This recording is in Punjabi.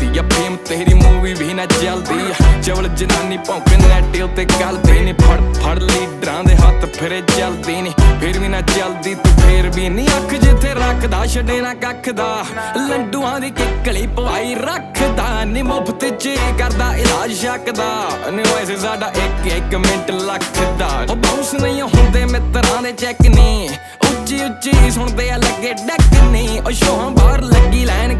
ਚੱਲਦੀ ਆ ਫੇਮ ਤੇਰੀ ਮੂਵੀ ਵੀ ਨਾ ਚੱਲਦੀ ਆ ਚਵਲ ਜਨਾਨੀ ਭੌਂਕੇ ਨੈਟ ਉੱਤੇ ਗਲਦੀ ਨੀ ਫੜ ਫੜ ਲੀਡਰਾਂ ਦੇ ਹੱਥ ਫਿਰੇ ਚੱਲਦੀ ਨੀ ਫਿਰ ਵੀ ਨਾ ਚੱਲਦੀ ਤੂੰ ਫੇਰ ਵੀ ਨੀ ਅੱਖ ਜਿੱਥੇ ਰੱਖਦਾ ਛੱਡੇ ਨਾ ਕੱਖ ਦਾ ਲੰਡੂਆਂ ਦੀ ਕਿੱਕਲੀ ਪਵਾਈ ਰੱਖਦਾ ਨੀ ਮੁਫਤ ਚ ਕਰਦਾ ਇਲਾਜ ਸ਼ੱਕ ਦਾ ਨੀ ਵੈਸੇ ਸਾਡਾ ਇੱਕ ਮਿੰਟ ਲੱਖ ਦਾ ਉਹ ਬਾਉਂਸ ਨਹੀਂ ਹੁੰਦੇ ਮਿੱਤਰਾਂ ਦੇ ਚੈੱਕ ਨੀ ਉੱਚੀ ਉੱਚੀ ਸੁਣਦੇ ਆ ਲੱਗੇ ਡੱਕ ਨੀ ਉਹ ਸ਼ੋਹਾਂ ਬਾਹਰ ਲੱਗੀ ਲੈਣ